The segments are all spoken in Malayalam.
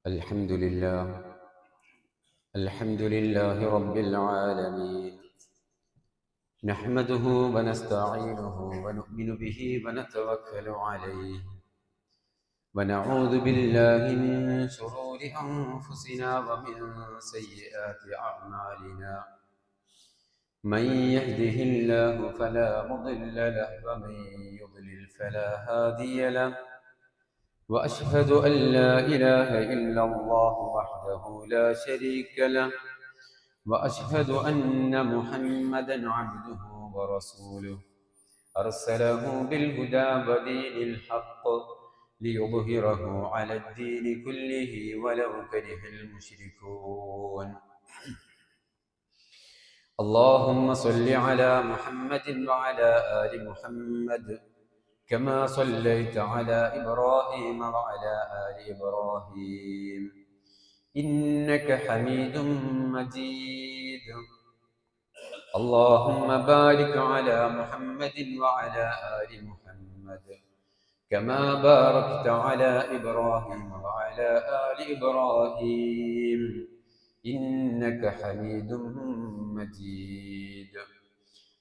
الحمد لله رب العالمين. نحمده ونستعينه ونؤمن به ونتوكل عليه، ونعوذ بالله من شرور أنفسنا ومن سيئات أعمالنا. من يهده الله فلا مضل له ومن يضلل فلا هادي له، وأشهد أن لا إله إلا الله وحده لا شريك له، وأشهد أن محمدًا عبده ورسوله أرسله بالهدى ودين الحق ليظهره على الدين كله ولو كره المشركون. اللهم صل على محمد وعلى آل محمد كما صليت على إبراهيم وعلى آل إبراهيم إنك حميد مجيد. اللهم بارك على محمد وعلى آل محمد كما باركت على إبراهيم وعلى آل إبراهيم إنك حميد مجيد.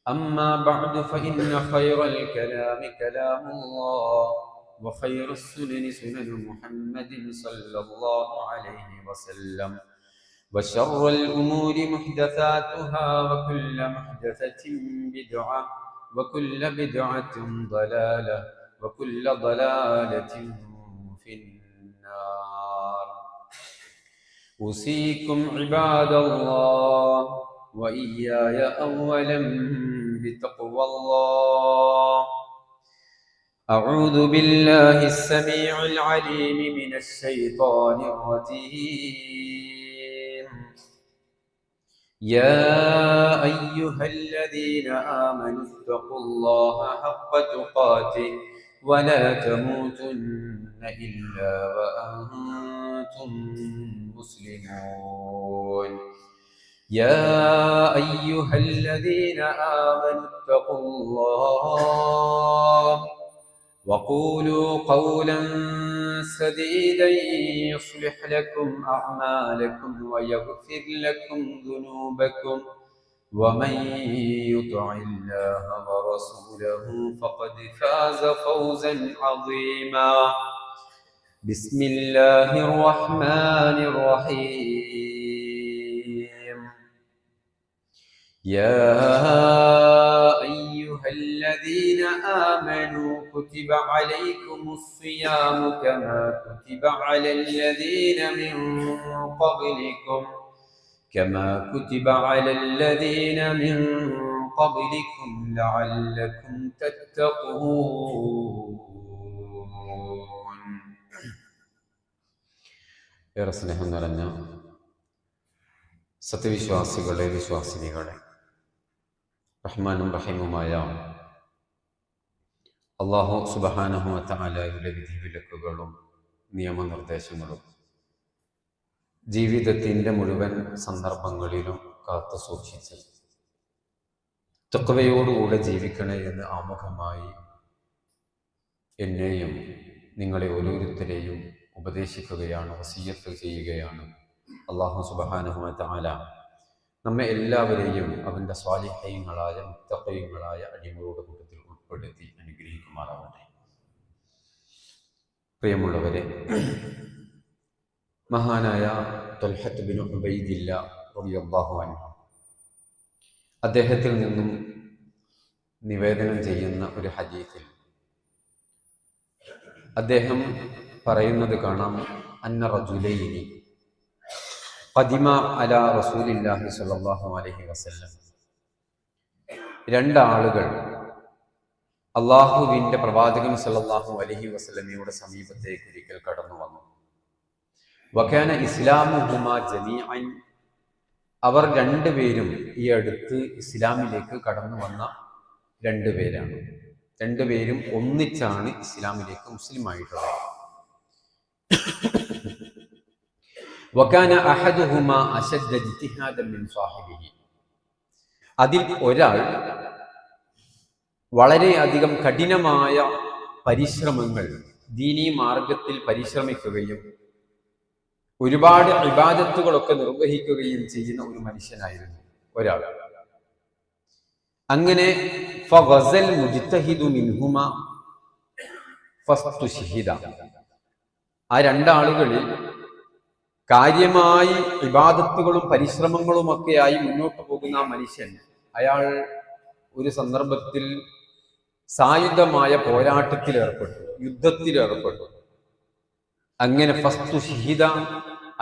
أما بعد فإن خير الكلام كلام الله، وخير السنن سنن محمد صلى الله عليه وسلم، وشر الأمور محدثاتها وكل محدثة بدعة وكل بدعة ضلالة وكل ضلالة في النار. أوصيكم عباد الله وإياي أولا بتقوى الله. أعوذ بالله السميع العليم من الشيطان الرجيم. يا أيها الذين آمنوا اتقوا الله حق تقاته ولا تموتن إلا وأنتم مسلمون. يا أيها الذين آمنوا اتقوا الله وقولوا قولا سديدا يصلح لكم أعمالكم ويغفر لكم ذنوبكم، ومن يطع الله ورسوله فقد فاز فوزا عظيما. بسم الله الرحمن الرحيم. يا أيها الذين آمنوا كتب عليكم الصيام كما كتب على الذين من قبلكم لعلكم تتقون. ഏറെ സ്നേഹം നിറഞ്ഞ സത്യവിശ്വാസികളെ, വിശ്വാസിനികളെ, റഹ്മാനും റഹീമുമായ അല്ലാഹു സുബ്ഹാനഹു വ തആലയുടെ വിധിവിലക്കുകളും നിയമനിർദ്ദേശങ്ങളും ജീവിതത്തിൻ്റെ മുഴുവൻ സന്ദർഭങ്ങളിലും കാത്തു സൂക്ഷിച്ച് തഖ്വയോടുകൂടെ ജീവിക്കണേ എന്ന് ആമുഖമായി എന്നെയും നിങ്ങളെ ഓരോരുത്തരെയും ഉപദേശിക്കുകയാണ്, വസിയ്യത്ത് ചെയ്യുകയാണ്. അല്ലാഹു സുബ്ഹാനഹു വ തആല നമ്മെ എല്ലാവരെയും അവൻ്റെ സ്വാലിഹീങ്ങളായ മുത്തഖീങ്ങളായ അടിമകളുടെ കൂട്ടത്തിൽ ഉൾപ്പെടുത്തി അനുഗ്രഹിക്കുമാറാവട്ടെ. പ്രിയമുള്ളവരെ, മഹാനായ ത്വൽഹത്ത് ബിൻ ഉബൈദില്ല റളിയല്ലാഹു അൻഹു അദ്ദേഹത്തിൽ നിന്നും നിവേദനം ചെയ്യുന്ന ഒരു ഹദീസിൽ അദ്ദേഹം പറയുന്നത് കാണാം. അന്ന റജുലൈനി ഖദിമ അലാ റസൂലില്ലാഹി സ്വല്ലല്ലാഹു അലൈഹി വസല്ലം. രണ്ടാളുകൾ അള്ളാഹുവിൻ്റെ പ്രവാചകൻ സ്വല്ലല്ലാഹു അലൈഹി വസല്ലമയുടെ സമീപത്തേക്ക് ഒരിക്കൽ കടന്നു വന്നു. വകാന ഇസ്ലാമുഹുമാ ജമീഅൻ. അവർ രണ്ടുപേരും ഈ അടുത്ത് ഇസ്ലാമിലേക്ക് കടന്നു വന്ന രണ്ടുപേരാണ്. രണ്ടുപേരും ഒന്നിച്ചാണ് ഇസ്ലാമിലേക്ക് മുസ്ലിമായിട്ടുള്ളത്. വകാന അഹദുഹുമാ അശദ്ദ ഇജ്തിഹാദൻ മിൻ സാഹിബിഹി. അതിൽ ഒരാൾ വളരെയധികം കഠിനമായ പരിശ്രമങ്ങൾ ദീനീ മാർഗത്തിൽ പരിശ്രമിക്കുകയും ഒരുപാട് ഇബാദത്തുകളൊക്കെ നിർവഹിക്കുകയും ചെയ്യുന്ന ഒരു മനുഷ്യനായിരുന്നു ഒരാൾ. അങ്ങനെ ഫഗസൽ മുജ്തഹിദു മിൻഹുമ ഫസ്തുശ്ഹിദ. ആ രണ്ടാളുകളിൽ കാര്യമായി ഇബാദത്തുകളും പരിശ്രമങ്ങളുമൊക്കെയായി മുന്നോട്ട് പോകുന്ന ആ മനുഷ്യൻ, അയാൾ ഒരു സന്ദർഭത്തിൽ സായുധമായ പോരാട്ടത്തിൽ ഏർപ്പെട്ടു, യുദ്ധത്തിൽ ഏർപ്പെട്ടു. അങ്ങനെ ഫസ്തുശ്ഹിദ,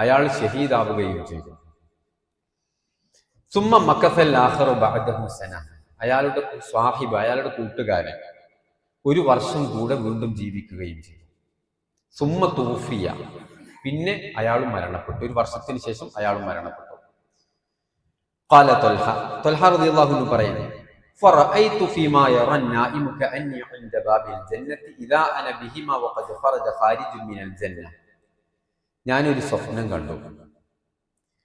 അയാൾ ഷഹീദാവുകയും ചെയ്തു. സുമ്മ മക്കസൽ ആഖറു ബഅദഹു സന, അയാളുടെ സ്വാഹിബ്, അയാളുടെ കൂട്ടുകാരൻ ഒരു വർഷം കൂടെ വീണ്ടും ജീവിക്കുകയും ചെയ്തു. സുമ്മ തൂഫിയ, പിന്നെ അയാൾ മരണപ്പെട്ടു. ഒരു വർഷത്തിന് ശേഷം അയാൾ മരണപ്പെട്ടു. ഖാല ത്വൽഹ റളിയല്ലാഹു അൻഹു പറയുന്നു, ഫറഅയ്തു ഫീമാ യറൻ നായിമു കഅന്നി ഇൻദ ബാബിൽ ജന്നത്തി ഇദാ അന ബിഹിമാ വഖദ് ഖറജ ഖാരിജു മിനൽ ജന്ന. ഞാനൊരു സ്വപ്നം കണ്ടു.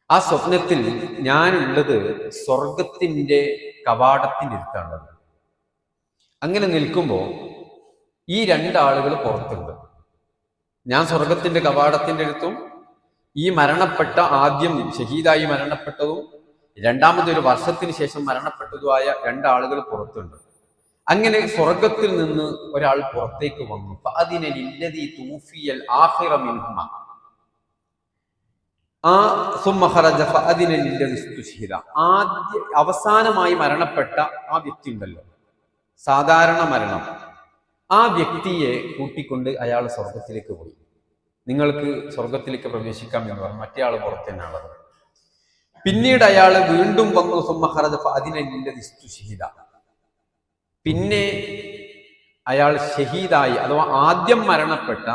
ആ സ്വപ്നത്തിൽ ഞാനുള്ളത് സ്വർഗത്തിന്റെ കവാടത്തിന്റെ അടുത്താണുള്ളത്. അങ്ങനെ നിൽക്കുമ്പോൾ ഈ രണ്ടാളുകൾ പുറത്തുണ്ട്. ഞാൻ സ്വർഗത്തിന്റെ കവാടത്തിന്റെ അടുത്തും ഈ മരണപ്പെട്ട, ആദ്യം ഷഹീദായി മരണപ്പെട്ടതും രണ്ടാമതൊരു വർഷത്തിന് ശേഷം മരണപ്പെട്ടതുമായ രണ്ടാളുകൾ പുറത്തുണ്ട്. അങ്ങനെ സ്വർഗത്തിൽ നിന്ന് ഒരാൾ പുറത്തേക്ക് വന്നു. ഫഅദിനലില്ലദീ തൂഫിയൽ ആഖിറ മിൻഹുമ, അവസാനമായി മരണപ്പെട്ട ആ വ്യക്തി ഉണ്ടല്ലോ, സാധാരണ മരണം, ആ വ്യക്തിയെ കൂട്ടിക്കൊണ്ട് അയാൾ സ്വർഗത്തിലേക്ക് പോയി. നിങ്ങൾക്ക് സ്വർഗത്തിലേക്ക് പ്രവേശിക്കാം എന്ന് പറഞ്ഞു. മറ്റേ ആൾ പുറത്ത് തന്നെയാണത്. പിന്നീട് അയാൾ വീണ്ടും വന്നു. പിന്നെ അയാൾ ഷഹീദായി, അഥവാ ആദ്യം മരണപ്പെട്ട,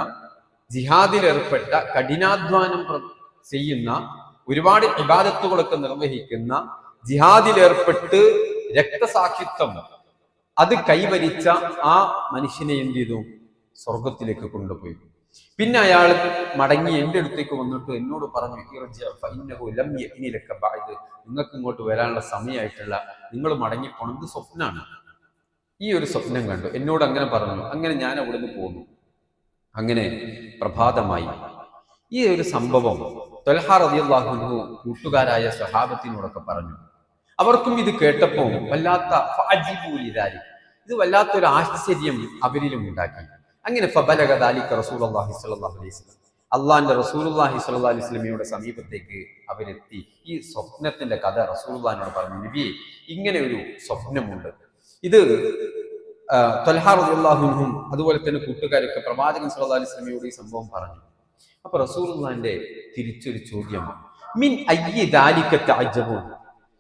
ജിഹാദിലേർപ്പെട്ട, കഠിനാധ്വാനം ചെയ്യുന്ന, ഒരുപാട് ഇബാദത്തുകളൊക്കെ നിർവഹിക്കുന്ന, ജിഹാദിലേർപ്പെട്ട് രക്തസാക്ഷിത്വം അത് കൈവരിച്ച ആ മനുഷ്യനെ എന്ത് ചെയ്തു? സ്വർഗത്തിലേക്ക് കൊണ്ടുപോയി. പിന്നെ അയാൾ മടങ്ങി എൻ്റെ അടുത്തേക്ക് വന്നിട്ട് എന്നോട് പറഞ്ഞു, നിങ്ങൾക്ക് ഇങ്ങോട്ട് വരാനുള്ള സമയമായിട്ടുള്ള, നിങ്ങൾ മടങ്ങിപ്പോണം, ഇത് സ്വപ്നമാണ്. ഈ ഒരു സ്വപ്നം കണ്ടു, എന്നോട് അങ്ങനെ പറഞ്ഞു. അങ്ങനെ ഞാൻ അവിടുന്ന് പോന്നു. അങ്ങനെ പ്രഭാതമായി. ഈ ഒരു സംഭവം ത്വൽഹ റളിയല്ലാഹു അൻഹു കൂട്ടുകാരായ സ്വഹാബത്തിനോടൊക്കെ പറഞ്ഞു. അവർക്കും ഇത് കേട്ടപ്പോൾ വല്ലാത്ത ഇത് വല്ലാത്തൊരു ആശ്ചര്യം അവരിലും ഉണ്ടാക്കി. അങ്ങനെ ഫബലഗ ദാലിക റസൂലുള്ളാഹി സ്വല്ലല്ലാഹു അലൈഹി വസല്ലം, അള്ളാഹിന്റെ റസൂലുള്ളാഹി സ്വല്ലല്ലാഹു അലൈഹി വസല്ലമയുടെ സമീപത്തേക്ക് അവരെത്തി. ഈ സ്വപ്നത്തിന്റെ കഥ റസൂലുള്ളാഹിനോട് പറഞ്ഞു, നബിയെ, ഇങ്ങനെ ഒരു സ്വപ്നമുണ്ട്. ഇത് ത്വൽഹ റളിയല്ലാഹു അൻഹും അതുപോലെ തന്നെ കൂട്ടുകാരൊക്കെ പ്രവാചകൻ സ്വല്ലല്ലാഹു അലൈഹി വസല്ലമയോട് ഈ സംഭവം പറഞ്ഞു. അപ്പൊ റസൂലുള്ളാഹിന്റെ തിരിച്ചൊരു ചോദ്യം, മിൻ അയ്യി ദാലിക തഅജ്ജബൂൻ,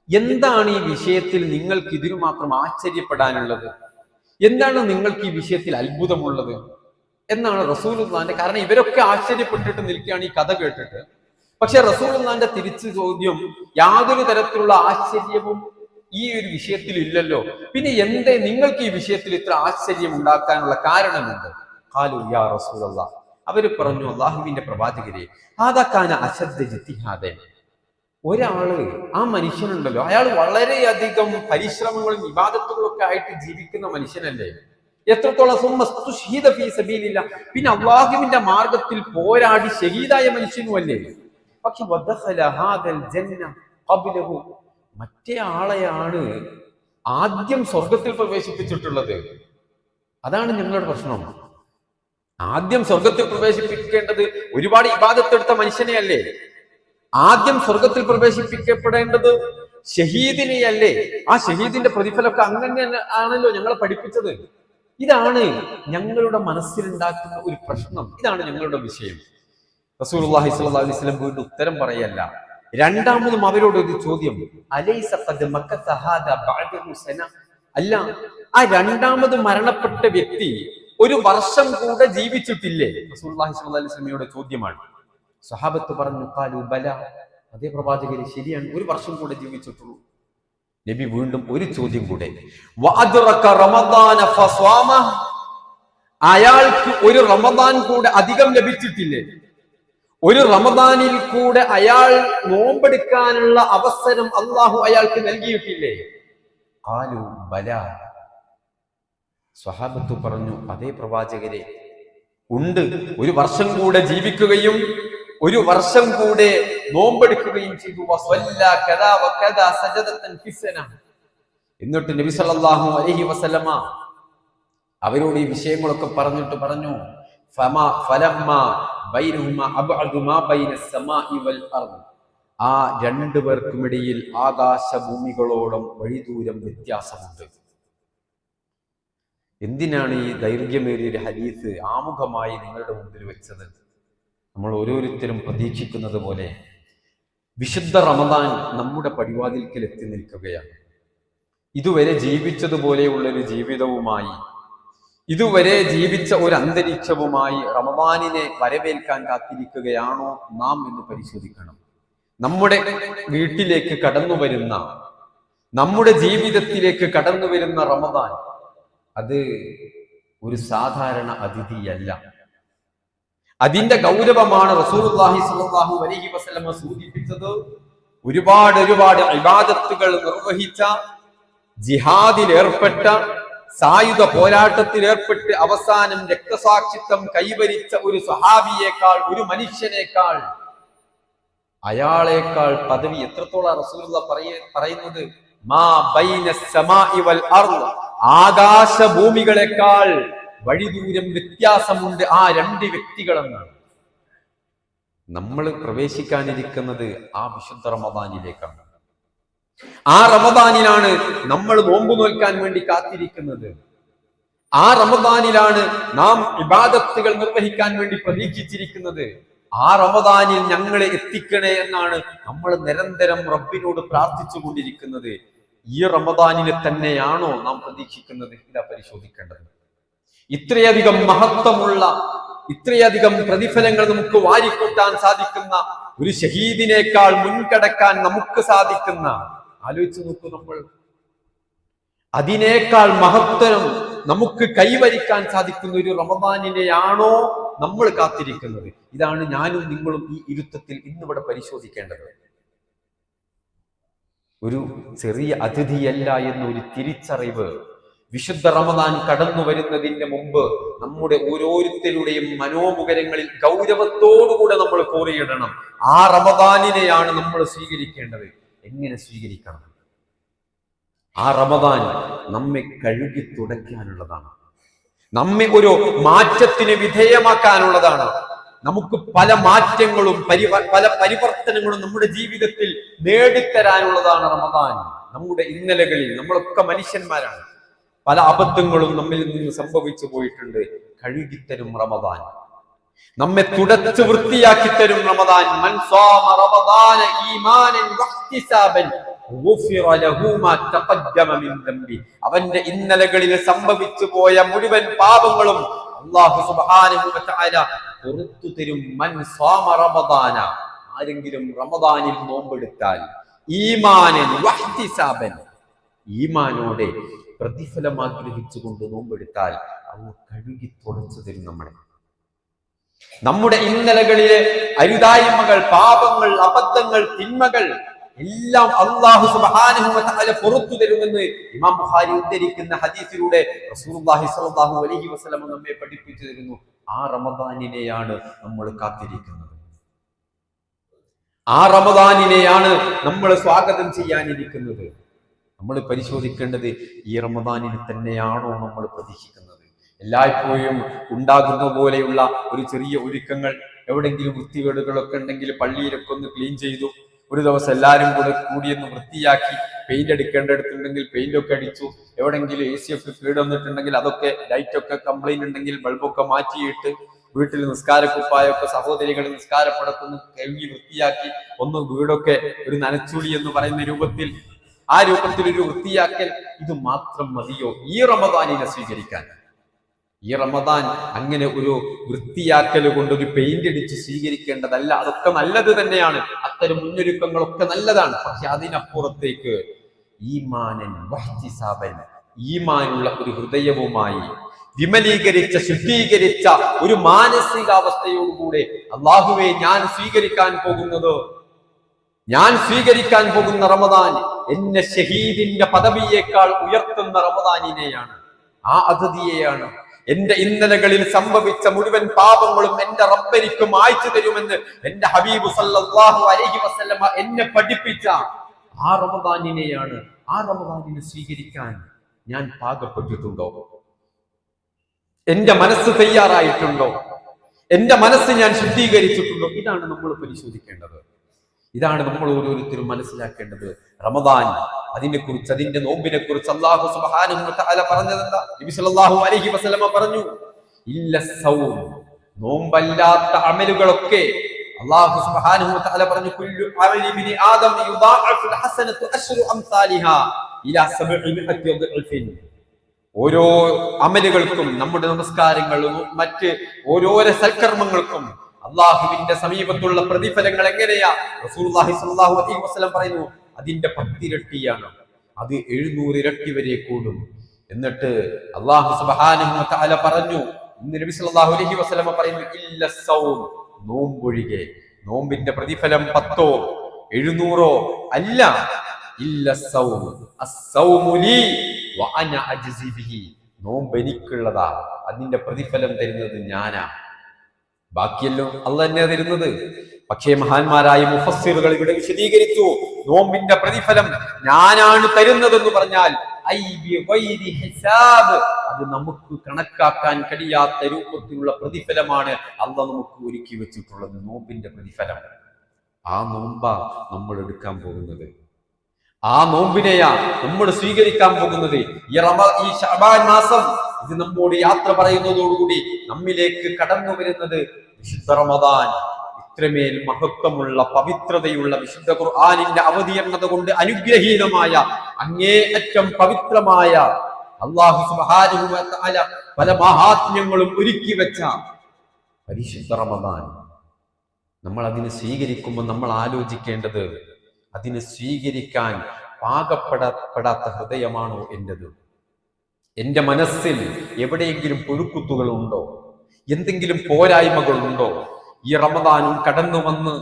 എന്താണ് ഈ വിഷയത്തിൽ നിങ്ങൾക്ക് ഇതിനു മാത്രം ആശ്ചര്യപ്പെടാനുള്ളത്? എന്താണ് നിങ്ങൾക്ക് ഈ വിഷയത്തിൽ അത്ഭുതമുള്ളത് എന്നാണ് റസൂലുള്ളാഹിന്റെ. കാരണം ഇവരൊക്കെ ആശ്ചര്യപ്പെട്ടിട്ട് നിൽക്കുകയാണ് ഈ കഥ കേട്ടിട്ട്. പക്ഷെ റസൂലുള്ളാഹിന്റെ തിരിച്ചു ചോദ്യം, യാതൊരു തരത്തിലുള്ള ആശ്ചര്യവും ഈ ഒരു വിഷയത്തിൽ ഇല്ലല്ലോ, പിന്നെ എന്തേ നിങ്ങൾക്ക് ഈ വിഷയത്തിൽ ഇത്ര ആശ്ചര്യം ഉണ്ടാക്കാനുള്ള കാരണമെന്ത്? ഖാലു യാ റസൂലല്ലാഹ്, അവര് പറഞ്ഞു, അല്ലാഹുവിന്റെ പ്രവാചകരെ, ഹാദാ കാന അശദ്ദ ജിത്തിഹാദൻ, ഒരാള്, ആ മനുഷ്യനുണ്ടല്ലോ, അയാൾ വളരെയധികം പരിശ്രമങ്ങളും ഇബാദത്തുകളൊക്കെ ആയിട്ട് ജീവിക്കുന്ന മനുഷ്യനല്ലേ. എത്രത്തോളം പിന്നെ അള്ളാഹുവിന്റെ മാർഗത്തിൽ പോരാടി ഷഹീദായ മനുഷ്യനുമല്ലേ. പക്ഷെ മറ്റേ ആളെയാണ് ആദ്യം സ്വർഗത്തിൽ പ്രവേശിപ്പിച്ചിട്ടുള്ളത്. അതാണ് ഞങ്ങളുടെ പ്രശ്നം. ആദ്യം സ്വർഗത്തിൽ പ്രവേശിപ്പിക്കേണ്ടത് ഒരുപാട് ഇബാദത്തെടുത്ത മനുഷ്യനെയല്ലേ. ആദ്യം സ്വർഗത്തിൽ പ്രവേശിപ്പിക്കപ്പെടേണ്ടത് ഷഹീദിനെയല്ലേ. ആ ഷഹീദിന്റെ പ്രതിഫലമൊക്കെ അങ്ങനെ ആണല്ലോ ഞങ്ങളെ പഠിപ്പിച്ചത്. ഇതാണ് ഞങ്ങളുടെ മനസ്സിലുണ്ടാക്കുന്ന ഒരു പ്രശ്നം. ഇതാണ് ഞങ്ങളുടെ വിഷയം. റസൂലുള്ളാഹി സ്വല്ലല്ലാഹു അലൈഹി വസല്ലം വീണ്ടും ഉത്തരം പറയല്ല. രണ്ടാമതും അവരോട് ഒരു ചോദ്യം, അലൈസ ഖദ് മക്കത ഹാദാ ബഅദഹു സന, അല്ല, ആ രണ്ടാമത് മരണപ്പെട്ട വ്യക്തി ഒരു വർഷം കൂടെ ജീവിച്ചിട്ടില്ലേ? റസൂലുള്ളാഹി സ്വല്ലല്ലാഹു അലൈഹി വസല്ലമയുടെ ചോദ്യമാണ്. സ്വഹാബത്ത് പറഞ്ഞു, ഖാലു ബല, അതേ പ്രവാചകരെ, ശരിയാണ്, ഒരു വർഷം കൂടെ ജീവിച്ചിട്ടുള്ളൂ. നബി വീണ്ടും ഒരു ചോദ്യം കൂടെ, വഅദ്റക റമദാന ഫസ്വാമ, അയാൾക്ക് ഒരു റമദാൻ കൂടെ അധികം ലഭിച്ചിട്ടില്ലേ? ഒരു റമദാനിൽ കൂടെ അയാൾ നോമ്പെടുക്കാനുള്ള അവസരം അള്ളാഹു അയാൾക്ക് നൽകിയിട്ടില്ലേ? ഖാലു ബല, സ്വഹാബത്ത് പറഞ്ഞു, അതേ പ്രവാചകരെ, ഉണ്ട്. ഒരു വർഷം കൂടെ ജീവിക്കുകയും ഒരു വർഷം കൂടെ നോമ്പെടുക്കുകയും ചെയ്തു. എന്നിട്ട് നബി സല്ലല്ലാഹു അലൈഹി വസല്ലമ അവരോട് ഈ വിഷയങ്ങളൊക്കെ പറഞ്ഞിട്ട് പറഞ്ഞു, ആ രണ്ടു പേർക്കുമിടയിൽ ആകാശഭൂമികളോളം വഴിദൂരം വ്യത്യാസമുണ്ട്. എന്തിനാണ് ഈ ദൈർഘ്യമേറിയൊരു ഹദീസ് ആമുഖമായി നിങ്ങളുടെ മുമ്പിൽ വെച്ചത്? നമ്മൾ ഓരോരുത്തരും പ്രതീക്ഷിക്കുന്നത് പോലെ വിശുദ്ധ റമദാൻ നമ്മുടെ പടിവാതിൽക്കൽ എത്തി നിൽക്കുകയാണ്. ഇതുവരെ ജീവിച്ചതുപോലെയുള്ള ഒരു ജീവിതവുമായി, ഇതുവരെ ജീവിച്ച ഒരു അന്തരീക്ഷവുമായി റമദാനിനെ വരവേൽക്കാൻ കാത്തിരിക്കുകയാണോ നാം എന്ന് പരിശോധിക്കണം. നമ്മുടെ വീട്ടിലേക്ക് കടന്നു വരുന്ന, നമ്മുടെ ജീവിതത്തിലേക്ക് കടന്നു വരുന്ന റമദാൻ അത് ഒരു സാധാരണ അതിഥിയല്ല. അതിന്റെ ഗൗരവമാണ് റസൂലുള്ളാഹി സ്വല്ലല്ലാഹു അലൈഹി വസല്ലം സൂചിപ്പിച്ചത്. ഒരുപാട് ഇബാദത്തുകൾ നിർവഹിച്ച, ജിഹാദിൽ ഏർപ്പെട്ട, സായുധ പോരാട്ടത്തിൽ ഏർപ്പെട്ട് അവസാനം രക്തസാക്ഷിത്വം കൈവരിച്ച ഒരു സ്വഹാബിയേക്കാൾ, ഒരു മനുഷ്യനേക്കാൾ, അയാളേക്കാൾ പദവി എത്രത്തോളം റസൂലുള്ളാഹി പറയുന്നത്? മാ ബൈന സമാഇ വൽ അർള്, ആകാശഭൂമികളെക്കാൾ വഴിദൂരം വ്യത്യാസമുണ്ട് ആ രണ്ട് വ്യക്തികളെന്നാണ്. നമ്മൾ പ്രവേശിക്കാനിരിക്കുന്നത് ആ വിശുദ്ധ റമദാനിലേക്കാണ്. ആ റമദാനിലാണ് നമ്മൾ നോമ്പ് നോൽക്കാൻ വേണ്ടി കാത്തിരിക്കുന്നത്. ആ റമദാനിലാണ് നാം ഇബാദത്തുകൾ നിർവഹിക്കാൻ വേണ്ടി പ്രതീക്ഷിച്ചിരിക്കുന്നത്. ആ റമദാനിൽ ഞങ്ങളെ എത്തിക്കണേ എന്നാണ് നമ്മൾ നിരന്തരം റബ്ബിനോട് പ്രാർത്ഥിച്ചു കൊണ്ടിരിക്കുന്നത്. ഈ റമദാനിനെ തന്നെയാണോ നാം പ്രതീക്ഷിക്കുന്നത്? ഇതാ പരിശോധിക്കേണ്ടത്. ഇത്രയധികം മഹത്വമുള്ള, ഇത്രയധികം പ്രതിഫലങ്ങൾ നമുക്ക് വാരിക്കൂട്ടാൻ സാധിക്കുന്ന ഒരു ഷഹീദിനേക്കാൾ മുൻകടക്കാൻ നമുക്ക് സാധിക്കുന്ന, ആലോചിച്ച് നോക്കൂ, നമ്മൾ അതിനേക്കാൾ മഹത്വം നമുക്ക് കൈവരിക്കാൻ സാധിക്കുന്ന ഒരു റമദാനിനെയാണോ നമ്മൾ കാത്തിരിക്കുന്നത്? ഇതാണ് ഞാനും നിങ്ങളും ഈ ഇരുത്തത്തിൽ ഇന്നിവിടെ പരിശോധിക്കേണ്ടത്. ഒരു ചെറിയ അതിഥിയല്ല എന്നൊരു തിരിച്ചറിവ് വിശുദ്ധ റമദാൻ കടന്നു വരുന്നതിന്റെ മുമ്പ് നമ്മുടെ ഓരോരുത്തരുടെയും മനോമുഖരങ്ങളിൽ ഗൗരവത്തോടുകൂടെ നമ്മൾ കോറിയിടണം. ആ റമദാനിനെയാണ് നമ്മൾ സ്വീകരിക്കേണ്ടത്. എങ്ങനെ സ്വീകരിക്കണം? ആ റമദാൻ നമ്മെ കഴുകി തുടയ്ക്കാനുള്ളതാണ്, നമ്മെ ഒരു മാറ്റത്തിന് വിധേയമാക്കാനുള്ളതാണ്. നമുക്ക് പല മാറ്റങ്ങളും പല പരിവർത്തനങ്ങളും നമ്മുടെ ജീവിതത്തിൽ നേടിത്തരാനുള്ളതാണ് റമദാൻ. നമ്മുടെ ഇന്നലകളിൽ നമ്മളൊക്കെ മനുഷ്യന്മാരാണ്, പല അബദ്ധങ്ങളും നമ്മിൽ നിന്ന് സംഭവിച്ചു പോയിട്ടുണ്ട്. കഴുകിത്തരും റമദാൻ, നമ്മെ തുടച്ച് വൃത്തിയാക്കി തരും റമദാൻ. മൻ സാമ റമദാന ഈമാനൻ വഹ്തിസാബൻ ഗുഫിറ ലഹു മാ തഖദ്ദമ മിൻ ദംബി. അവന്റെ ഇന്നലകളിൽ സംഭവിച്ചു പോയ മുഴുവൻ പാപങ്ങളും അല്ലാഹു സുബ്ഹാനഹു വ തആല പുറത്തു തരും. മൻ സാമ റമദാന, ആരെങ്കിലും റമദാനിൽ നോമ്പെടുത്താൽ, ഈമാനൻ വഹ്തിസാബൻ, ഈമാനോടെ പ്രതിഫലം ആഗ്രഹിച്ചുകൊണ്ട് നോമ്പെടുത്താൽ അള്ളാഹു കഴുകി തുടച്ചു തരും നമ്മളെ. നമ്മുടെ ഇന്നലകളിലെ അരുതായ്മകൾ, പാപങ്ങൾ, അബദ്ധങ്ങൾ, തിന്മകൾ എല്ലാം അല്ലാഹു സുബ്ഹാനഹു വ തആല പുറത്തു തരുമെന്ന് ഇമാം ബുഖാരി ഉദ്ധരിക്കുന്ന ഹദീസിലൂടെ റസൂലുള്ളാഹി സ്വല്ലല്ലാഹു അലൈഹി വസല്ലം നമ്മെ പഠിപ്പിച്ചു തരുന്നു. ആ റമദാനിനെയാണ് നമ്മൾ കാത്തിരിക്കുന്നത്. ആ റമദാനിനെയാണ് നമ്മൾ സ്വാഗതം ചെയ്യാനിരിക്കുന്നത്. നമ്മൾ പരിശോധിക്കേണ്ടത് ഈ റമദാനിനെ തന്നെയാണോ നമ്മൾ പ്രതീക്ഷിക്കുന്നത്? എല്ലായ്പ്പോഴും ഉണ്ടാകുന്ന പോലെയുള്ള ഒരു ചെറിയ ഒരുക്കങ്ങൾ, എവിടെങ്കിലും വൃത്തികേടുകളൊക്കെ ഉണ്ടെങ്കിൽ പള്ളിയിലൊക്കെ ഒന്ന് ക്ലീൻ ചെയ്തു, ഒരു ദിവസം എല്ലാവരും കൂടിയൊന്ന് വൃത്തിയാക്കി, പെയിന്റ് അടിക്കേണ്ടടുത്തുണ്ടെങ്കിൽ പെയിന്റ് ഒക്കെ അടിച്ചു, എവിടെങ്കിലും AC ഒക്കെ കേട് വന്നിട്ടുണ്ടെങ്കിൽ അതൊക്കെ, ലൈറ്റൊക്കെ കംപ്ലൈന്റ് ഉണ്ടെങ്കിൽ ബൾബൊക്കെ മാറ്റിയിട്ട്, വീട്ടിൽ നിസ്കാരക്കുപ്പായൊക്കെ സഹോദരികൾ നിസ്കാരപ്പടത്തൊന്ന് കഴുകി വൃത്തിയാക്കി, ഒന്ന് വീടൊക്കെ ഒരു നനച്ചുളി എന്ന് പറയുന്ന രൂപത്തിൽ, ആ രൂപത്തിലൊരു വൃത്തിയാക്കൽ, ഇത് മാത്രം മതിയോ ഈ റമദാനിനെ സ്വീകരിക്കാൻ? ഈ റമദാൻ അങ്ങനെ ഒരു വൃത്തിയാക്കൽ കൊണ്ട്, ഒരു പെയിന്റ് അടിച്ച് സ്വീകരിക്കേണ്ടതല്ല. അതൊക്കെ നല്ലത് തന്നെയാണ്, അത്തരം മുന്നൊരുക്കങ്ങളൊക്കെ നല്ലതാണ്. പക്ഷെ അതിനപ്പുറത്തേക്ക് ഈമാനൻ വഹ്തിസാബൻ, ഈമാനുള്ള ഒരു ഹൃദയവുമായി വിമലീകരിച്ച, ശുദ്ധീകരിച്ച ഒരു മാനസികാവസ്ഥയോടുകൂടെ അല്ലാഹുവേ, ഞാൻ സ്വീകരിക്കാൻ പോകുന്ന റമദാൻ എന്നെ ഷഹീദിന്റെ പദവിയേക്കാൾ ഉയർത്തുന്ന റമദാനിനെയാണ്, ആ അതിഥിയെയാണ്. എന്റെ ഇന്നലകളിൽ സംഭവിച്ച മുഴുവൻ പാപങ്ങളും എന്റെ റബ്ബെനിക്ക് മായ്ച്ചു തരുമെന്ന് എന്റെ ഹബീബ് സല്ലല്ലാഹു അലൈഹി വസല്ലമ എന്നെ പഠിപ്പിച്ച ആ റമദാനിനെയാണ്, ആ റമദാനിനെ സ്വീകരിക്കാൻ ഞാൻ പാകപ്പെട്ടിട്ടുണ്ടോ? എന്റെ മനസ്സ് തയ്യാറായിട്ടുണ്ടോ? എന്റെ മനസ്സ് ഞാൻ ശുദ്ധീകരിച്ചിട്ടുണ്ടോ? ഇതാണ് നമ്മൾ പരിശോധിക്കേണ്ടത്. ഇതാണ് നമ്മൾ ഓരോരുത്തരും മനസ്സിലാക്കേണ്ടത്. റമദാൻ, അതിനെക്കുറിച്ച്, അതിന്റെ നോമ്പിനെ കുറിച്ച് അല്ലാഹു സുബ്ഹാനഹു വ തആല പറഞ്ഞതെന്താ? നബി സല്ലല്ലാഹു അലൈഹി വസല്ലമ പറഞ്ഞു, ഇല്ല സൗം, നോമ്പല്ലാത്ത അമലുകളൊക്കെ അല്ലാഹു സുബ്ഹാനഹു വ തആല പറഞ്ഞു, കുല്ലു അമലി ഇബ്നി ആദം യുദാഅഫുൽ ഹസനതു അശ്റു അംസാലിഹാ ഇലാ 700 ദഅഫിൻ. ഓരോ അമലുകൾക്കും, നമ്മുടെ നമസ്കാരങ്ങളും മറ്റ് ഓരോരോ സൽക്കർമ്മങ്ങൾക്കും അള്ളാഹുവിന്റെ സമീപത്തുള്ള പ്രതിഫലങ്ങൾ എങ്ങനെയാ? റസൂലുള്ളാഹി സ്വല്ലല്ലാഹു അലൈഹി വസല്ലം പറയുന്നു, അതിന്റെ 10 ഇരട്ടിയാണ്. അത് 700 ഇരട്ടി വരെ കൂടും. എന്നിട്ട് അല്ലാഹു സുബ്ഹാനഹു വ തആല പറഞ്ഞു, നബി സല്ലല്ലാഹു അലൈഹി വസല്ലം പറയുന്നു, ഇല്ല സൗം, നോമ്പൊഴികെ. നോമ്പിന്റെ പ്രതിഫലം 10ഓ 700ഓ അല്ല. ഇല്ല സൗം, അസ്സൗമു ലീ വ അന അജ്സി ബിഹി, നോമ്പ് എനിക്കുള്ളതാ, അതിന്റെ പ്രതിഫലം തരുന്നത് ഞാനാ, ബാക്കിയല്ലോ അല്ലാഹു തന്നെയാ തരുന്നത്. പക്ഷേ മഹാന്മാരായ മുഫസ്സിറുകൾ ഇവിടെ വിശദീകരിച്ചു, നോമ്പിന്റെ പ്രതിഫലം ഞാനാണ് തരുന്നതെന്ന് പറഞ്ഞാൽ അത് നമുക്ക് കണക്കാക്കാൻ കഴിയാത്ത രൂപത്തിലുള്ള പ്രതിഫലമാണ് അല്ലാഹു നമുക്ക് ഒരുക്കി വെച്ചിട്ടുള്ളത്. നോമ്പിന്റെ പ്രതിഫലം, ആ നോമ്പാ നമ്മൾ എടുക്കാൻ പോകുന്നത്. ആ നോമ്പിനെയാ നമ്മൾ സ്വീകരിക്കാൻ പോകുന്നത്. ഈ ശഅബാൻ മാസം ഇത് നമ്മോട് യാത്ര പറയുന്നതോടുകൂടി നമ്മിലേക്ക് കടന്നു വരുന്നത് വിശുദ്ധ റമദാൻ. ഇത്രമേൽ മഹത്വമുള്ള, പവിത്രതയുള്ള വിശുദ്ധ ഖുർആനിന്റെ അവതീർണത കൊണ്ട് അനുഗ്രഹീതമായ, അങ്ങേയറ്റം പവിത്രമായ, അല്ലാഹു സുബ്ഹാനഹു വ തആല പല മഹാത്മ്യങ്ങളും ഒരുക്കി വെച്ച പരിശുദ്ധ റമദാൻ. നമ്മൾ അതിനെ സ്വീകരിക്കുമ്പോൾ നമ്മൾ ആലോചിക്കേണ്ടത്, അതിനെ സ്വീകരിക്കാൻ പാകപ്പെടാത്ത ഹൃദയമാണോ എന്റേത്? എന്റെ മനസ്സിൽ എവിടെയെങ്കിലും പുഴുക്കുത്തുകൾ ഉണ്ടോ? എന്തെങ്കിലും പോരായ്മകളുണ്ടോ? ഈ റമദാനും കടന്നു വന്ന്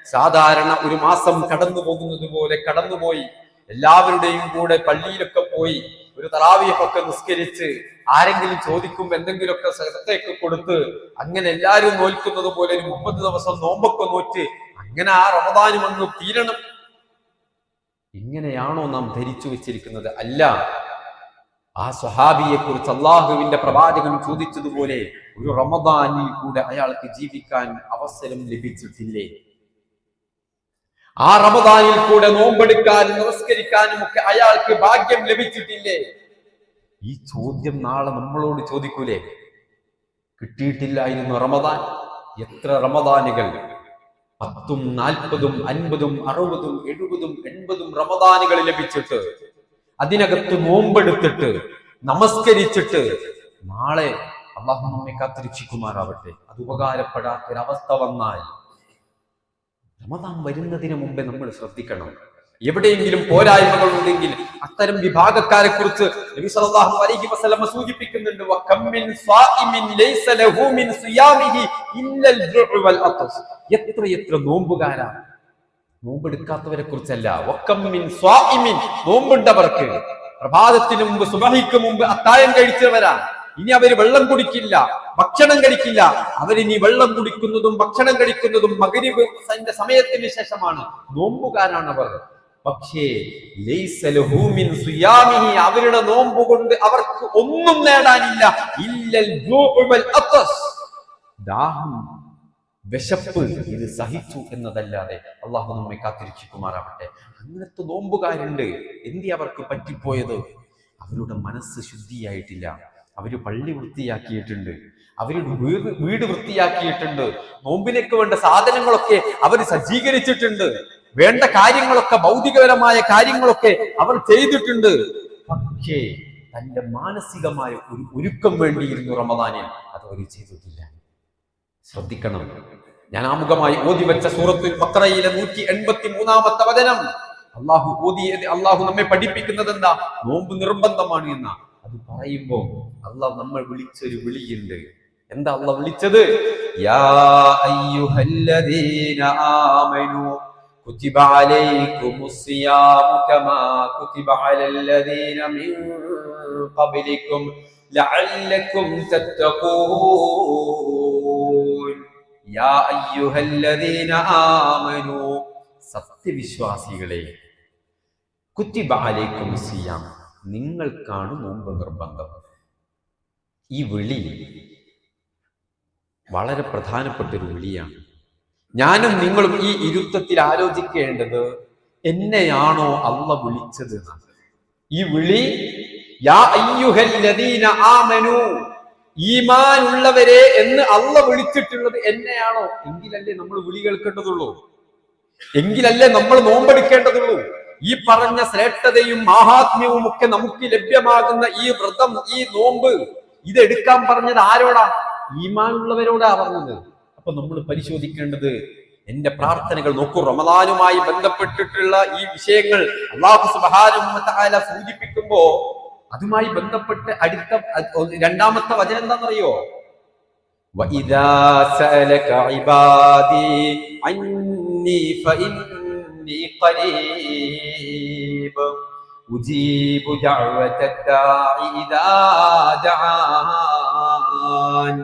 സാധാരണ ഒരു മാസം കടന്നു പോകുന്നത് പോലെ കടന്നുപോയി, എല്ലാവരുടെയും കൂടെ പള്ളിയിലൊക്കെ പോയി ഒരു തറാവീഹൊക്കെ നിസ്കരിച്ച്, ആരെങ്കിലും ചോദിക്കുമ്പോൾ എന്തെങ്കിലുമൊക്കെ സദഖയൊക്കെ കൊടുത്ത്, അങ്ങനെ എല്ലാവരും നോൽക്കുന്നത് പോലെ ഒരു 30 ദിവസം നോമ്പൊക്കെ നോറ്റ് അങ്ങനെ ആ റമദാൻ വന്ന് തീരണം, ഇങ്ങനെയാണോ നാം ധരിച്ചു വെച്ചിരിക്കുന്നത്? അല്ല. ആ സ്വഹാബിയെ കുറിച്ച് അള്ളാഹുവിന്റെ പ്രവാചകൻ ചോദിച്ചതുപോലെ ഒരു റമദാനിൽ കൂടെ അയാൾക്ക് ജീവിക്കാൻ അവസരം ലഭിച്ചിട്ടില്ലേ? ആ റമദാനിൽ കൂടെ നോമ്പെടുക്കാനും നമസ്കരിക്കാനും ഒക്കെ അയാൾക്ക് ഭാഗ്യം ലഭിച്ചിട്ടില്ലേ? ഈ ചോദ്യം നാളെ നമ്മളോട് ചോദിക്കൂലേ? കിട്ടിയിട്ടില്ലായിരുന്നു റമദാൻ? എത്ര റമദാനുകൾ, 10ഉം 40ഉം 50ഉം 60ഉം 70ഉം 80ഉം റമദാനുകൾ ലഭിച്ചിട്ട്, അതിനകത്ത് നോമ്പെടുത്തിട്ട് നമസ്കരിച്ചിട്ട് നാളെ അല്ലാഹു നമ്മെ കാത്തിരക്ഷിക്കുമാറാവട്ടെ, അത് ഉപകാരപ്പെടാത്തൊരവസ്ഥ വന്നാൽ റമദാൻ വരുന്നതിന് മുമ്പേ നമ്മൾ ശ്രദ്ധിക്കണം. എവിടെയെങ്കിലും പോരായ്മകൾ ഉണ്ടെങ്കിൽ അത്തരം വിഭാഗക്കാരെ കുറിച്ച് നബി സല്ലല്ലാഹു അലൈഹി വസല്ലം സൂചിപ്പിക്കുന്നുണ്ട്. വകമ്മിൻ സ്വാഇമിൻ ലൈസ ലഹു മിൻ സിയാമിഹി ഇല്ലൽ ജുഅ വൽ അത്സ്. എത്ര നോമ്പുകാരാണ്, നോമ്പെടുക്കാത്തവരെ കുറിച്ചല്ല. വകമ്മിൻ സ്വാഇമിൻ, നോമ്പുണ്ടവർക്ക്, പ്രഭാതത്തിന് മുമ്പ് സുബഹിക്ക് മുമ്പ് അത്താഴം കഴിച്ചവരാ, ഇനി അവര് വെള്ളം കുടിക്കില്ല, ഭക്ഷണം കഴിക്കില്ല. അവരിനി വെള്ളം കുടിക്കുന്നതും ഭക്ഷണം കഴിക്കുന്നതും മഗ്രിബ് സമയത്തിന് ശേഷമാണ്. നോമ്പുകാരാണ് അവർ. പക്ഷേ ലൈസ ലഹു മിൻ സിയാമിഹി, അവരുടെ നോമ്പ് കൊണ്ട് അവർക്ക് ഒന്നും നേടാനില്ല. ഇല്ലൽ ജൂഉ വൽ അത്സ്, ദാഹം, വിശപ്പ്, ഇത് സഹിച്ചു എന്നതല്ലാതെ. അള്ളാഹു നമ്മെ കാത്തിരക്ഷിക്കുമാറാവട്ടെ. അങ്ങനത്തെ നോമ്പുകാരുണ്ട്. എന്തി അവർക്ക് പറ്റിപ്പോയത്? അവരുടെ മനസ്സ് ശുദ്ധിയായിട്ടില്ല. അവര് പള്ളി വൃത്തിയാക്കിയിട്ടുണ്ട്, അവരുടെ വീട് വൃത്തിയാക്കിയിട്ടുണ്ട്, നോമ്പിലേക്ക് വേണ്ട സാധനങ്ങളൊക്കെ അവർ സജ്ജീകരിച്ചിട്ടുണ്ട്, വേണ്ട കാര്യങ്ങളൊക്കെ, ഭൗതികപരമായ കാര്യങ്ങളൊക്കെ അവർ ചെയ്തിട്ടുണ്ട്. പക്ഷേ തന്റെ മാനസികമായ ഒരു ഒരുക്കം വേണ്ടിയിരുന്നു റമദാനിൽ, അത് അവർ ചെയ്തിട്ടില്ല. ശ്രദ്ധിക്കണം. ഞാൻ ആമുഖമായി ഓതി വെച്ച സൂറത്തുൽ ബഖറയിലെ 183-ാമത്തെ വചനം അള്ളാഹു നമ്മെ പഠിപ്പിക്കുന്നത് എന്താ? നോമ്പ് നിർബന്ധമാണ് എന്ന. അത് പറയുമ്പോ അള്ളാഹ് നമ്മൾ വിളിച്ചൊരു വിളിയുണ്ട്. എന്താ അള്ളാഹ് വിളിച്ചത്? യാ അയ്യുഹല്ലദീന ആമനൂ കുതിബ അലൈക്കുമുസ് സിയാമു കമാ കുതിബ അലല്ലദീന മിൻ ഖബ്ലികും ലഅല്ലകും തത്തഖൂൻ യാ അയ്യുഹല്ലദീന ആമനൂ സത്യവിശ്വാസികളെ കുത്തിബ അലൈക്കും സിയാം നിങ്ങൾക്കാണ് നോമ്പ് നിർബന്ധം. ഈ വിളി വളരെ പ്രധാനപ്പെട്ട ഒരു വിളിയാണ്. ഞാനും നിങ്ങളും ഈ ഇരുത്തത്തിൽ ആലോചിക്കേണ്ടത് എന്നെയാണോ അള്ളാഹ് വിളിച്ചത് എന്നാണ്. ഈ വിളി യാ അയ്യുഹല്ലദീന ആമനൂ ഈമാൻ ഉള്ളവരെ എന്ന് അള്ളാഹ് വിളിച്ചിട്ടുള്ളത് എന്നെയാണോ? എങ്കിലല്ലേ നമ്മൾ വിളി കേൾക്കേണ്ടതുള്ളൂ, എങ്കിലല്ലേ നമ്മൾ നോമ്പെടുക്കേണ്ടതുള്ളൂ. ഈ പറഞ്ഞ ശ്രേഷ്ഠതയും മാഹാത്മ്യവും ഒക്കെ നമുക്ക് ലഭ്യമാകുന്ന ഈ വ്രതം, ഈ നോമ്പ്, ഇതെടുക്കാൻ പറഞ്ഞത് ആരോടാ? ഈമാനുള്ളവരോടാ പറഞ്ഞത്. അപ്പൊ നമ്മൾ പരിശോധിക്കേണ്ടത് എന്റെ പ്രാർത്ഥനകൾ നോക്കൂ. റമദാനുമായി ബന്ധപ്പെട്ടിട്ടുള്ള ഈ വിഷയങ്ങൾ അല്ലാഹു സുബ്ഹാനഹു വ തആല സൂചിപ്പിക്കുമ്പോ അതുമായി ബന്ധപ്പെട്ട് അടുത്ത രണ്ടാമത്തെ വചനം എന്താണെന്നറിയോ? വഇദാ സഅലക ഇബാദി അന്നി ഫഇന്നി ഖരീബ് ഉജീബു ദഅവതദ്ദാഇ ഇദാ ദഅാൻ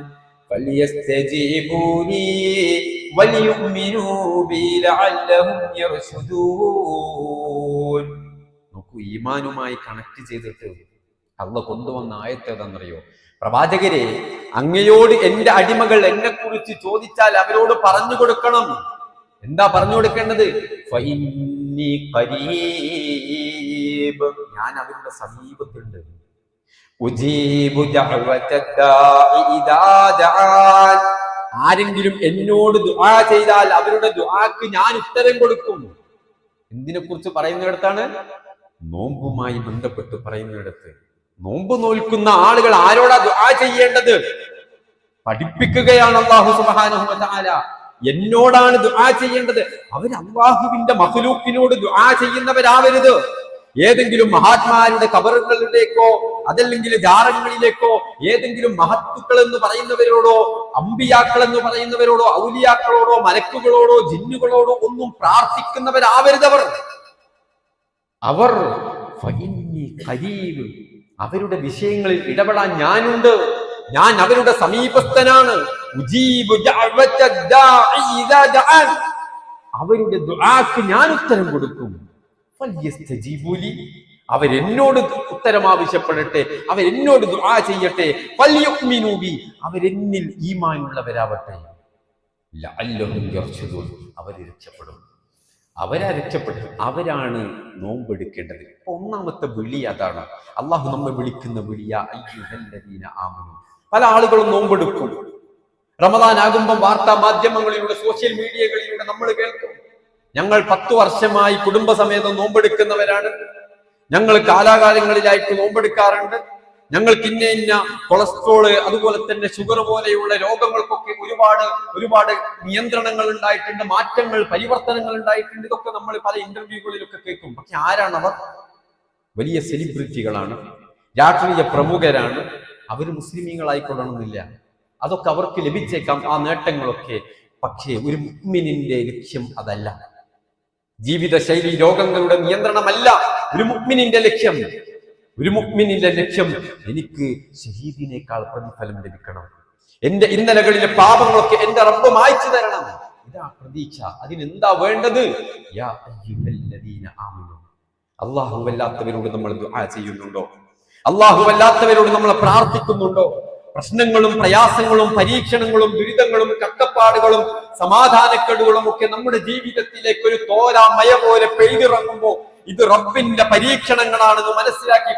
ഫലിയസ്തജീബൂനി വലിയുമിനൂ ബി ലഅല്ലഹും യർശുദൂൻ. നോക്കൂ, ഈമാനുമായി കണക്ട് ചെയ്തിട്ട് അള്ളാഹ് കൊണ്ടുവന്ന ആയത്ത് ഏതാണെന്നറിയോ? പ്രവാചകരെ, അങ്ങയോട് എന്റെ അടിമകൾ എന്നെ കുറിച്ച് ചോദിച്ചാൽ അവരോട് പറഞ്ഞു കൊടുക്കണം. എന്താ പറഞ്ഞു കൊടുക്കേണ്ടത്? ഫഇന്നി ഖരീബ്, ഞാൻ അവരുടെ സമീപത്തുണ്ട്. ഉജീബു ദഅവതദ്ദാഇ ഇദാ ദഅാൻ, ആരെങ്കിലും എന്നോട് ദുആ ചെയ്താൽ അവരുടെ ദുആക്ക് ഞാൻ ഉത്തരം കൊടുക്കും. എന്തിനെ കുറിച്ച് പറയുന്നിടത്താണ്? നോമ്പുമായി ബന്ധപ്പെട്ട് പറയുന്നിടത്ത്. നോമ്പ് നോൽക്കുന്ന ആളുകൾ ആരോടാ ദുആ ചെയ്യേണ്ടത്? പഠിപ്പിക്കുകയാണ് അല്ലാഹു സുബ്ഹാനഹു വ തആല. എന്നോടാണ് ദുആ ചെയ്യേണ്ടത്. അവർ അല്ലാഹുവിന്റെ മഖ്ലൂഖിനോട് ദുആ ചെയ്യുന്നവരാവരുത്. ഏതെങ്കിലും മഹാത്മാരുടെ ഖബറുകളിലേക്കോ അതല്ലെങ്കിൽ ജാറങ്ങളിലേക്കോ ഏതെങ്കിലും മഹത്തുക്കൾ എന്ന് പറയുന്നവരോടോ അമ്പിയാക്കൾ എന്ന് പറയുന്നവരോടോ ഔലിയാക്കളോടോ മലക്കുകളോടോ ജിന്നുകളോടോ ഒന്നും പ്രാർത്ഥിക്കുന്നവരാവരുതവർ. അവർ അവരുടെ വിഷയങ്ങളിൽ ഇടപെടാൻ ഞാനുണ്ട്, ഞാൻ അവരുടെ സമീപസ്ഥനാണ്. അവരുടെ ദുആക്ക് ഞാൻ ഉത്തരം കൊടുക്കും. അവരെന്നോട് ഉത്തരം ആവശ്യപ്പെടട്ടെ, അവരെന്നോട് ദുആ ചെയ്യട്ടെ. അവരെന്നിൽ ഈമാനുള്ളവരാവട്ടെ. ലഅല്ലഹും യർശുദൂൻ, അവർ രക്ഷപ്പെടും. അവരാ രക്ഷപ്പെട്ടു. അവരാണ് നോമ്പെടുക്കേണ്ടത്. ഒന്നാമത്തെ വിളി അതാണ്. അള്ളാഹു നമ്മെ വിളിക്കുന്ന വിളിയാ അയ്യുഹല്ലദീന ആമനൂ. പല ആളുകളും നോമ്പെടുക്കും. റമദാൻ ആകുമ്പോൾ വാർത്താ മാധ്യമങ്ങളിലൂടെ സോഷ്യൽ മീഡിയകളിലൂടെ നമ്മൾ കേൾക്കും, ഞങ്ങൾ 10 വർഷമായി കുടുംബസമേതം നോമ്പെടുക്കുന്നവരാണ്, ഞങ്ങൾ കാലാകാലങ്ങളിലായിട്ട് നോമ്പെടുക്കാറുണ്ട്, ഞങ്ങൾക്ക് ഇന്ന കൊളസ്ട്രോള് അതുപോലെ തന്നെ ഷുഗർ പോലെയുള്ള രോഗങ്ങൾക്കൊക്കെ ഒരുപാട് നിയന്ത്രണങ്ങൾ ഉണ്ടായിട്ടുണ്ട്, മാറ്റങ്ങൾ പരിവർത്തനങ്ങൾ ഉണ്ടായിട്ടുണ്ട്. ഇതൊക്കെ നമ്മൾ പല ഇന്റർവ്യൂകളിലൊക്കെ കേൾക്കും. പക്ഷെ ആരാണവർ? വലിയ സെലിബ്രിറ്റികളാണ്, രാഷ്ട്രീയ പ്രമുഖരാണ്. അവർ മുസ്ലിമീങ്ങളായിക്കൊള്ളണമെന്നില്ല. അതൊക്കെ അവർക്ക് ലഭിച്ചേക്കാം, ആ നേട്ടങ്ങളൊക്കെ. പക്ഷേ ഒരു മുഅ്മിനിന്റെ ലക്ഷ്യം അതല്ല. ജീവിതശൈലി രോഗങ്ങളുടെ നിയന്ത്രണമല്ല ഒരു മുഅ്മിനിന്റെ ലക്ഷ്യം. ഒരു മുഅ്മിനിന്റെ ലക്ഷ്യം എനിക്ക് ഷഹീദിനേക്കാൾ പ്രതിഫലം ലഭിക്കണം, എന്റെ ഇന്നലകളിലെ പാപങ്ങളൊക്കെ എന്റെ റബ്ബ് മായ്ച്ചു തരണം. ഇതാ പ്രതീക്ഷ. അതിനെന്താ വേണ്ടത്? യാ അയ്യുഹല്ലദീന ആമനൂ. അല്ലാഹുവല്ലാത്തവരോട് നമ്മൾ ദുആ ചെയ്യുന്നുണ്ടോ? അല്ലാഹുവല്ലാത്തവരോട് നമ്മൾ പ്രാർത്ഥിക്കുന്നുണ്ടോ? പ്രശ്നങ്ങളും പ്രയാസങ്ങളും പരീക്ഷണങ്ങളും ദുരിതങ്ങളും കഷ്ടപ്പാടുകളും സമാധാനക്കേടുകളും ഒക്കെ നമ്മുടെ ജീവിതത്തിലേക്ക് ഒരു തോരാമയ പോലെ പെയ്തിറങ്ങുമ്പോ ഇത് റബ്ബിന്റെ പരീക്ഷണങ്ങളാണെന്ന് മനസ്സിലാക്കി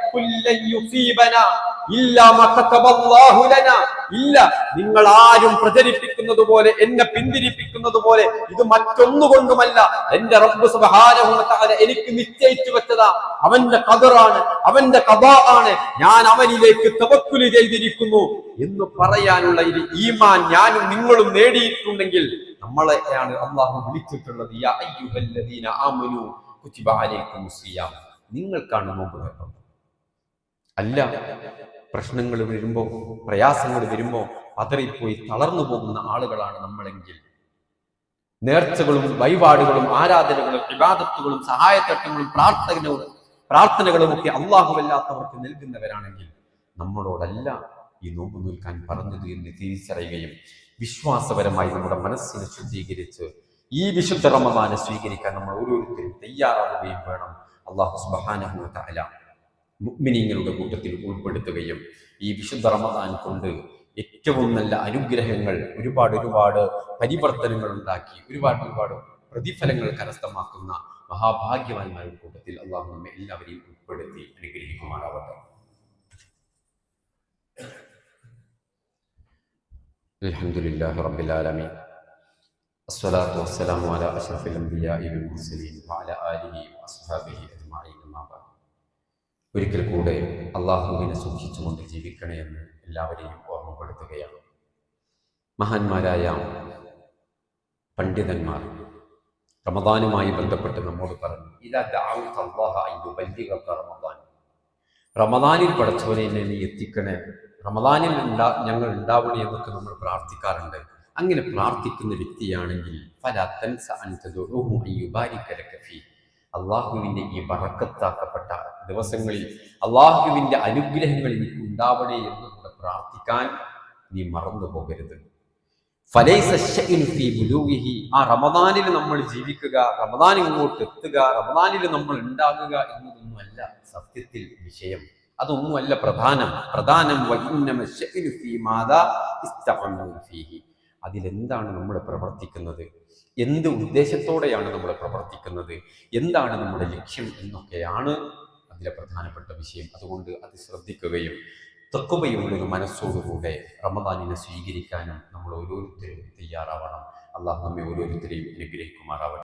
ഇല്ല, നിങ്ങൾ ആരും പ്രചരിപ്പിക്കുന്നത് പോലെ എന്നെ പിന്തിരിപ്പിക്കുന്നത് പോലെ ഇത് മറ്റൊന്നുകൊണ്ടുമല്ല, എന്റെ റബ്ബ് സുബ്ഹാനഹു വ തആല എനിക്ക് നിശ്ചയിച്ചു വെച്ചതാ. അവന്റെ ഖദറാണ്, അവന്റെ ഖദാ ആണ്. ഞാൻ അവനിലേക്ക് തവക്കുൽ ചെയ്തിരിക്കുന്നു എന്ന് പറയാനുള്ള ഒരു ഈമാൻ ഞാനും നിങ്ങളും നേടിയിട്ടുണ്ടെങ്കിൽ നമ്മളെയാണ് അല്ലാഹു വിളിച്ചിട്ടുള്ളത്. യാ അയ്യുഹല്ലദീന ആമനൂ കുതിബ അലൈക്കുമുസ് സിയാം. നിങ്ങൾക്കാണ് നോമ്പ് നിർബന്ധം. അല്ല, പ്രശ്നങ്ങൾ വരുമ്പോ പ്രയാസങ്ങൾ വരുമ്പോ പതറിപ്പോയി തളർന്നു പോകുന്ന ആളുകളാണ് നമ്മളെങ്കിൽ, നേർച്ചകളും വഴിപാടുകളും ആരാധനകളും ഇബാദത്തുകളും സഹായത്തട്ടങ്ങളും പ്രാർത്ഥനകളും ഒക്കെ അല്ലാഹുവല്ലാത്തവർക്ക് നൽകുന്നവരാണെങ്കിൽ നമ്മളോടല്ല ഈ നോമ്പ് നിൽക്കാൻ പറഞ്ഞത് എന്ന് തിരിച്ചറിയുകയും വിശ്വാസപരമായി നമ്മുടെ മനസ്സിനെ ശുദ്ധീകരിച്ച് ഈ വിശുദ്ധ റമദാനെ സ്വീകരിക്കാൻ നമ്മൾ ഓരോരുത്തരും തയ്യാറാവുകയും വേണം. അല്ലാഹു സുബ്ഹാനഹു വ തആല മുഅ്മിനീങ്ങളുടെ കൂട്ടത്തിൽ ഉൾപ്പെടുത്തുകയും ഈ വിശുദ്ധ റമദാൻ കൊണ്ട് ഏറ്റവും നല്ല അനുഗ്രഹങ്ങൾ, ഒരുപാട് പരിവർത്തനങ്ങൾ ഉണ്ടാക്കി ഒരുപാട് പ്രതിഫലങ്ങൾ കരസ്ഥമാക്കുന്ന മഹാഭാഗ്യവാന്മാരുടെ കൂട്ടത്തിൽ അള്ളാഹു നമ്മെ എല്ലാവരെയും ഉൾപ്പെടുത്തി അനുഗ്രഹിക്കുമാറാവട്ടെ. അൽഹംദുലില്ലാഹി റബ്ബിൽ ആലമീൻ അസ്സലാത്തു വസ്സലാമു അലാ അഷ്റഫിൽ അംബിയാഇ വൽ മുർസലീൻ വഅലാ ആലിഹി വഅസ്ഹാബിഹി അജ്മഈൻ. അമ്മാ ബഅദ്. ഒരിക്കൽ കൂടെ അള്ളാഹുവിനെ സൂക്ഷിച്ചുകൊണ്ട് ജീവിക്കണേ എന്ന് എല്ലാവരെയും ഓർമ്മപ്പെടുത്തുകയാണ്. മഹാന്മാരായ പണ്ഡിതന്മാർ റമദാനുമായി ബന്ധപ്പെട്ട് നമ്മോട് പറഞ്ഞു, ഇദാ ദഅൗത അല്ലാഹ അൻ യുബല്ലിഗക റമദാൻ, റമദാനിൽ പടച്ചവനെ എന്നെ നീ എത്തിക്കണേ, റമദാനിൽ ഞങ്ങൾ ഉണ്ടാവണേ എന്നൊക്കെ നമ്മൾ പ്രാർത്ഥിക്കാറുണ്ട്. അങ്ങനെ പ്രാർത്ഥിക്കുന്ന വ്യക്തിയാണെങ്കിൽ ഫലാ തൻസ അൻ തദഉഹു അൻ യുബാരിക ലക ഫീ, അള്ളാഹുവിൻ്റെ ഈ ബറക്കത്താക്കപ്പെട്ട ദിവസങ്ങളിൽ അള്ളാഹുവിൻ്റെ അനുഗ്രഹങ്ങൾ എനിക്ക് ഉണ്ടാവണേ എന്ന് കൂടെ പ്രാർത്ഥിക്കാൻ നീ മറന്നു പോകരുത്. ഫലൈസ ശഅ്നു ഫീ ബുലൂഗിഹി, ആ റമദാനിൽ നമ്മൾ ജീവിക്കുക, റമദാൻ ഇങ്ങോട്ട് എത്തുക, റമദാനിൽ നമ്മൾ ഉണ്ടാകുക എന്നതൊന്നുമല്ല സത്യത്തിൽ വിഷയം. അതൊന്നുമല്ല പ്രധാനം വഇന്നമ ശഅ്നു ഫീ മാദാ ഇസ്തഅമലു ഫീഹി, അതിലെന്താണ് നമ്മൾ പ്രവർത്തിക്കുന്നത്, എന്ത് ഉദ്ദേശത്തോടെയാണ് നമ്മൾ പ്രവർത്തിക്കുന്നത്, എന്താണ് നമ്മുടെ ലക്ഷ്യം എന്നൊക്കെയാണ് അതിലെ പ്രധാനപ്പെട്ട വിഷയം. അതുകൊണ്ട് അത് ശ്രദ്ധിക്കുകയും തഖ്വയുള്ളൊരു മനസ്സോടുകൂടെ റമദാനിനെ സ്വീകരിക്കാനും നമ്മൾ ഓരോരുത്തരും തയ്യാറാവണം. അള്ളാഹു നമ്മെ ഓരോരുത്തരെയും അനുഗ്രഹിക്കുമാറാവട്ടെ.